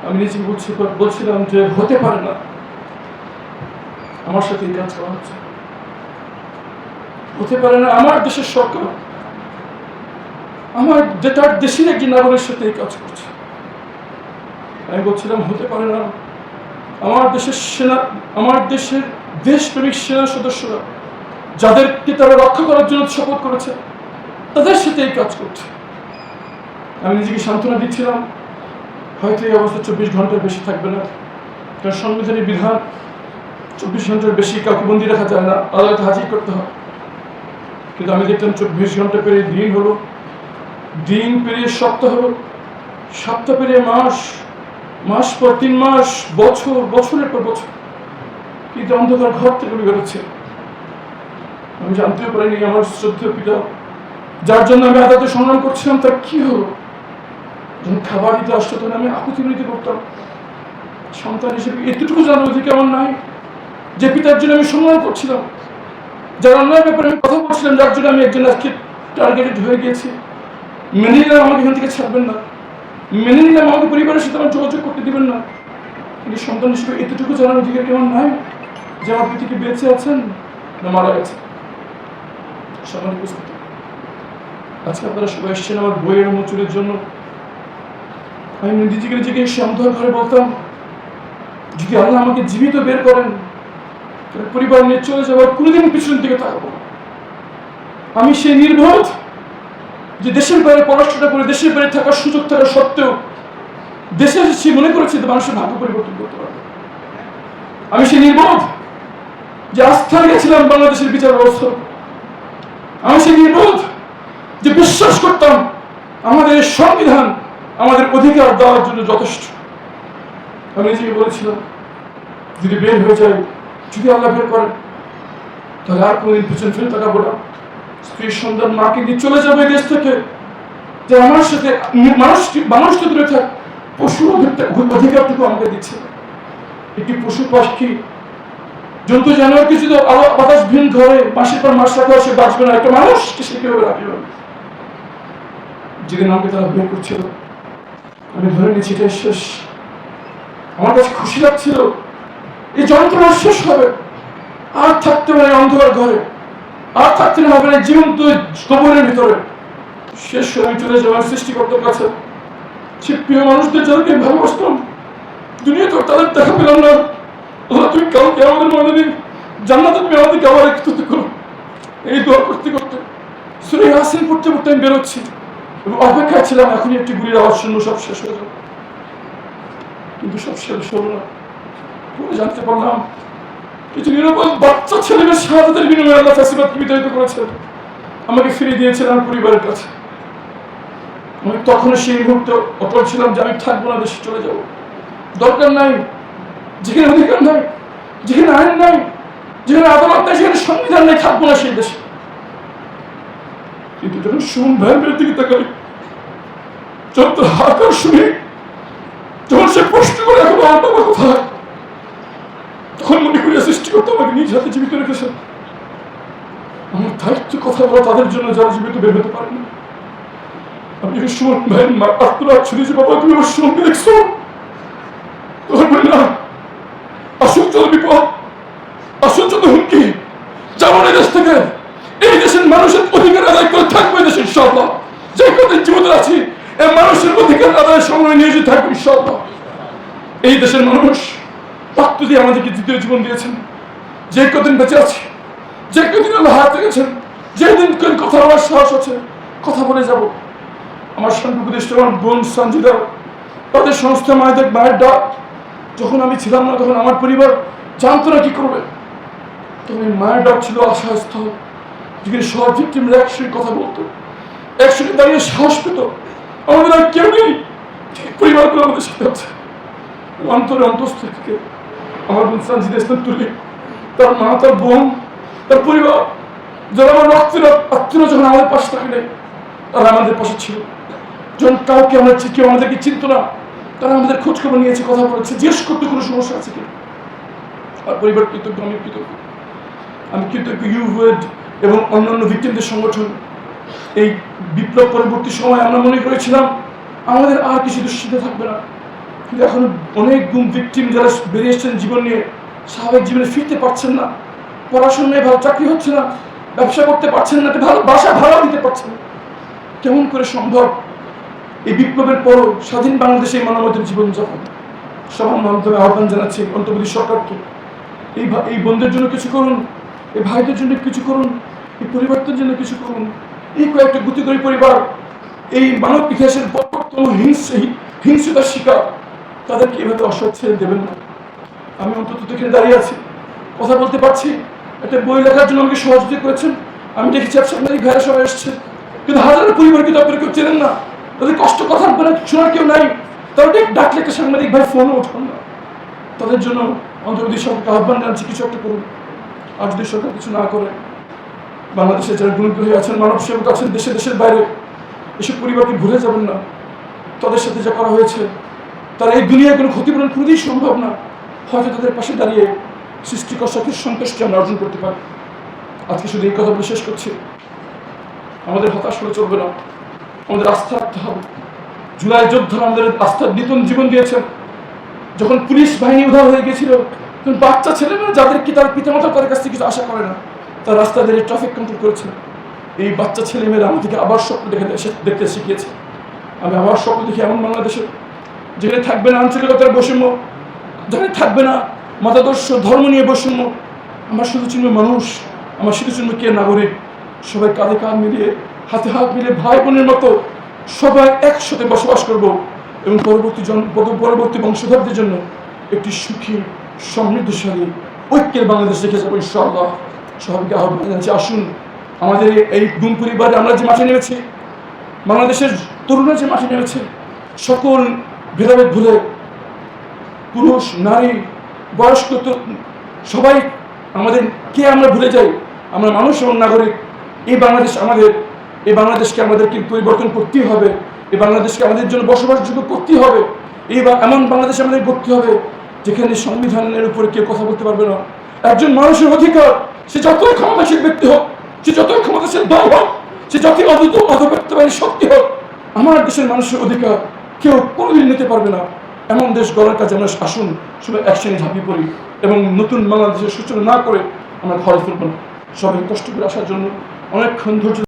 আমি নিজেকে বলছিলাম যে হতে পারে না আমার সাথে এই কাজ করা হচ্ছে, হতে পারে না আমার দেশের সরকার আমার তার দেশের একজন নাগরিকের সাথে এই কাজ করছে। আমি বলছিলাম হতে পারে না আমার দেশের দেশপ্রেমিক সেনা সদস্যরা যাদেরকে তারা রক্ষা করার জন্য শপথ করেছে তাদের সাথে এই কাজ করছে। আমি নিজেকে সান্ত্বনা দিচ্ছিলাম হয়তো এই অবস্থা 24 ঘন্টার বেশি থাকবে না, কারণ সংবিধানের বিধান 24 ঘন্টার বেশি কাউকে বন্দি রাখা যায় না, আদালতে হাজির করতে হয়। কিন্তু আমি দেখলাম 24 ঘন্টা পেরিয়ে দিন হলো, দিন পেরিয়ে সপ্তাহ হলো, সপ্তাহ পেরিয়ে মাস, মাস পর 3 মাস, বছর, বছরের পর বছর, কিন্তু অন্ধকার ঘর থেকে বেরোচ্ছে। আমি জানতেও পারিনি আমার শ্রদ্ধেয় পিতা যার জন্য আমি আদালতে সংগ্রাম করছিলাম তার কি হলো। যখন খাবার দিতে আসতো তখন আমি আকুতি মিনতি করতাম। সন্তান হিসেবে এতটুকু জানার অধিকার আমার নাই যে পিতার জন্য আমি সংগ্রাম করছিলাম, যার অন্যায় ব্যাপারে আমি কথা বলছিলাম, যার জন্য আমি একজন আজকে টার্গেটেড হয়ে গিয়েছি। মেনে নিলাম আমাকে এখান থেকে ছাড়বেন না, মেনে নিলাম আমাকে পরিবারের সাথে আমার যোগাযোগ করতে দিবেন না, কিন্তু সন্তান হিসেবে এতটুকু জানার অধিকার কেমন নাই যে আমার পিতাকে বেঁচে আছেন না মারা গেছে। সবার উপস্থিতি আজকে আপনারা সবাই এসছেন আমার বইয়ের উন্মোচনের জন্য। আমি নিজেকে এসে অন্ধকার ঘরে বলতাম যদি আল্লাহ আমাকে জীবিত বের করেন পরিবার নিয়ে চলে যাওয়ার কোনোদিন পিছনের দিকে তাকাবো না। আমি সেই নির্বোধ যে দেশের বাইরে পড়াশোনা করে দেশের বাইরে থাকার সুযোগ থাকা সত্ত্বেও দেশে এসেছি মনে করেছি মানুষের ভাগ্য পরিবর্তন করতে পারবে। আমি সেই নির্বোধ যে আস্থা গেছিলাম বাংলাদেশের বিচার ব্যবস্থা। আমি সেই নির্বোধ যে বিশ্বাস করতাম আমাদের সংবিধান আমাদের অধিকার দেওয়ার জন্য যথেষ্ট। আমি নিজেকে বলেছিলাম যদি বের হয়ে যায়, যদি আল্লাহ বের করেন তাহলে আর কোনদিন পিছন ফিরে তাকাবো না। স্ত্রী সন্তান মাকে নিয়ে চলে যাবে দেশ থেকে, যে আমার সাথে মানুষ তো দূরে থাক পশু অধিকারটুকু আমাকে দিচ্ছে। একটি পশু পাখি জন্তু জানোয়ারকে যদি বাতাস ভিন ঘরে মাসের পর মাস রাখা সে বাঁচবে না, একটা মানুষকে সে কিভাবে রাখবে। যেদিন আমাকে তারা বের করছিল আমি ধরে নিয়েছি এটা শেষ। আমার কাছে খুশি লাগছিল এই যন্ত্রণা শেষ হবে, আর থাকতে হবে অন্ধকার ঘরে, আর থাকতে হবে না জীবন্ত কবরের ভিতরে। শেষ আমি চলে যাওয়ার সৃষ্টিকর্তার কাছে। সে প্রিয় মানুষদের যাদেরকে ভালোবাসতাম দুনিয়াতে তাদের দেখা পেলাম না। তুমি কাউকে আমাদের মনে জান্নাতে তুমি আমাদেরকে আবার একত্রিত করো। এই দোয়া করতে করতে সূরা ইয়াসিন পড়তে পড়তে আমি বেরোচ্ছি এবং অপেক্ষায় ছিলাম এখনই একটি গুলির আওয়াজ শুনবো, সব শেষ হয়ে যাবে। কিন্তু সব শেষ হলো না। পরে জানতে পারলাম কিছু নিরাপদ বাচ্চা ছেলেমেয়ের শাহাদাতের বিনিময়ে আল্লাহ ফেসিবাদকে বিতাড়িত করেছেন, আমাকে ফিরিয়ে দিয়েছেন আমার পরিবারের কাছে। আমি তখন সেই মুহূর্তে অটল ছিলাম যে আমি থাকবো না, দেশে চলে যাব। দরকার নাই, যেখানে অধিকার নাই, যেখানে আইন নাই, যেখানে আদালত নাই, সেখানে সংবিধান নেই, থাকবো না সেই দেশে। কিন্তু যখন সুমন ভাইয়ের দিকে তাকাই, যখন তার হাহাকার শুনি, যখন সে প্রশ্ন করে এখন আমার বাবা কোথায়, তখন মনে করি সৃষ্টিকর্তা আমাকে নিজ হাতে জীবিত রেখেছেন। আমার দায়িত্ব কথা বলা তাদের জন্য যারা জীবিত বের হতে পারে না। আমি সুমন ভাইয়ের আত্মরাত শুনি যে বাবা তুমি আমার সুমনকে দেখছো, তখন বলি না আসুন যত বিপদ, আসুন যত হুমকি, যেমন এই দেশ থেকে এই দেশের মানুষের অধিকার আদায় করে থাকবে দেশের ইনশাআল্লাহ। যে কদিন জীবিত আছি এই মানুষের অধিকার আদায়ের সময় নিয়ে যে থাকবে ইনশাআল্লাহ। এই দেশের মানুষ রক্ত দিয়ে আমাদেরকে দ্বিতীয় জীবন দিয়েছেন। যে কদিন বেঁচে আছি, যে কদিন আল্লাহ হাত রেখেছেন, যেদিন কথা বলার সাহস আছে কথা বলে যাব। আমার সঙ্গে উপদেষ্টা আমার বোন সঞ্জিদা, তাদের সংস্থা মায়ের ডাক, যখন আমি ছিলাম না তখন আমার পরিবার জানতো না কি করবে, তখন মায়ের ডাক ছিল আশাস্থল, যেখানে সব ভিক্টিমরা একসঙ্গে কথা বলতো, একসঙ্গে দাঁড়িয়ে সাহস পেত। আমাদের আর কেউ নেই, পরিবারগুলো আমাদের সাথে আছে। অন্তরে অন্তস্থ থেকে আমার বোন সঞ্জিদা ইসলাম তুলি, তার মা, তার বোন, তার পরিবার, যারা আমার রক্তের আত্মীয়, যখন আমাদের পাশে থাকে নেই তারা আমাদের পাশে ছিল। যখন কেউ আমাদেরকে চিনত না তারা আমাদের খোঁজ খবর নিয়েছে, কথা বলেছে, জিজ্ঞেস করতে কোনো সমস্যা আছে কি। আর পরিবার কৃতজ্ঞ, আমি কৃতজ্ঞ। আমি কৃতজ্ঞ ইউএড এবং অন্যান্য ভিক্টিমদের সংগঠন। এই বিপ্লব পরবর্তী সময় আমরা মনে করেছিলাম আমাদের আর কিছু দুশ্চিন্তা থাকবে না, কিন্তু এখন অনেক গুম ভিকটিম যারা বেরিয়ে এসছেন জীবন নিয়ে, স্বাভাবিক জীবনে ফিরতে পারছেন না, পড়াশোনায় ভালো চাকরি হচ্ছে না, ব্যবসা করতে পারছেন না, একটা ভালো বাসা ভাড়া দিতে পারছেন না। কেমন করে সম্ভব? এই বিপ্লবের পরও স্বাধীন বাংলাদেশে এই মানবতার জীবনযাপন। সবার মাধ্যমে আহ্বান জানাচ্ছি অন্তর্বর্তী সরকারকে, এই বোনদের জন্য কিছু করুন, এই ভাইদের জন্য কিছু করুন, এই পরিবারদের জন্য কিছু করুন। এই কয়েকটা গুতিকরী পরিবার এই মানব ইতিহাসের বর্বরতম হিংস্রতার শিকার, তাদেরকে এভাবে অসৎ ছেড়ে দেবেন না। আমি অন্তত এখানে দাঁড়িয়ে আছি, কথা বলতে পারছি, একটা বই লেখার জন্য আমাকে সহযোগিতা করেছেন। আমি দেখেছি সাংবাদিক ভাইরা সবাই এসছে, কিন্তু হাজারো পরিবার কিন্তু আপনারা কেউ চেনেন না, তাদের কষ্ট কথা বলে শোনার কেউ নাই, তারা ডাকলে একটা সাংবাদিক ভাই ফোনও ওঠান না। তাদের জন্য অন্তর্বর্তী সরকারকে আহ্বান জানাচ্ছি, কিছু একটা করুন। আর যদি সরকার কিছু না করে, বাংলাদেশে যারা গুণগ্রহী আছেন, মানব সেবক আছেন দেশে দেশের বাইরে, এসব পরিবারকে ভুলে যাবেন না। তাদের সাথে যা করা হয়েছে, তারা এই দুনিয়ায় কোনো ক্ষতিপূরণ খুবই সম্ভব না। হয়তো তাদের পাশে দাঁড়িয়ে সৃষ্টিকর্তাকে সন্তুষ্টি আমরা অর্জন করতে পারি। আজকে শুধু এই কথা বলে শেষ করছি, আমাদের হতাশ হলে চলবে না, আমাদের আস্থা রাখতে হবে। জুলাই যোদ্ধারা আমাদের আস্থার নতুন জীবন দিয়েছেন। যখন পুলিশ বাহিনী উধাও হয়ে গেছিল, তখন বাচ্চা ছেলেমেয়েরা যাদেরকে তার পিতামাতা তাদের কাছ থেকে কিছু আশা করে না, তার রাস্তা দিয়ে ট্রাফিক কন্ট্রোল করেছে। এই বাচ্চা ছেলেমেয়েরা আমাদেরকে আবার স্বপ্ন দেখতে শিখিয়েছে। আমি আবার স্বপ্ন দেখি এমন বাংলাদেশে যেখানে থাকবে না আঞ্চলিকতার বৈষম্য, যেখানে থাকবে না মতাদর্শ ধর্ম নিয়ে বৈষম্য। আমার শুধু চিনব মানুষ, আমার শুধু চিনব কে নাগরিক। সবাই কাঁধে কাঁধ মিলিয়ে, হাতে হাত মিলিয়ে ভাই বোনের মতো সবাই একসাথে বসবাস করব এবং পরবর্তী বংশধরদের জন্য একটি সুখী সমৃদ্ধশালী ঐক্যের বাংলাদেশ রেখে যাবো ইনশাআল্লাহ। সবাইকে আহ্বান জানাচ্ছি, আসুন আমাদের এই গুম পরিবারে আমরা যে মাঠে নেমেছি, বাংলাদেশের তরুণরা যে মাঠে নেমেছে, সকল ভেদাভেদ ভুলে পুরুষ নারী বয়স্ক সবাই আমাদের কে আমরা ভুলে যাই, আমরা মানুষ এবং নাগরিক। এই বাংলাদেশ আমাদের, এই বাংলাদেশকে আমাদেরকে পরিবর্তন করতেই হবে, এই বাংলাদেশকে আমাদের জন্য বসবাসযোগ্য করতেই হবে। এমন বাংলাদেশ আমাদের করতে হবে যেখানে সংবিধানের উপরে কেউ কথা বলতে পারবে না। একজন মানুষের অধিকার, সে যতই ক্ষমতাশীল ব্যক্তি হোক, সে যতই ক্ষমতাশীল দল হোক, সে যতই অধপত্যবাদী শক্তি হোক, আমার দেশের মানুষের অধিকার কেউ কোনোদিন নিতে পারবে না। এমন দেশ গড়ার কাজে আমরা আসুন সবাই একসঙ্গে ঝাঁপিয়ে পড়ি এবং নতুন বাংলাদেশের সূচনা না করে আমরা ঘরে ফিরব না। সবাই কষ্ট করে আসার জন্য অনেকক্ষণ ধৈর্য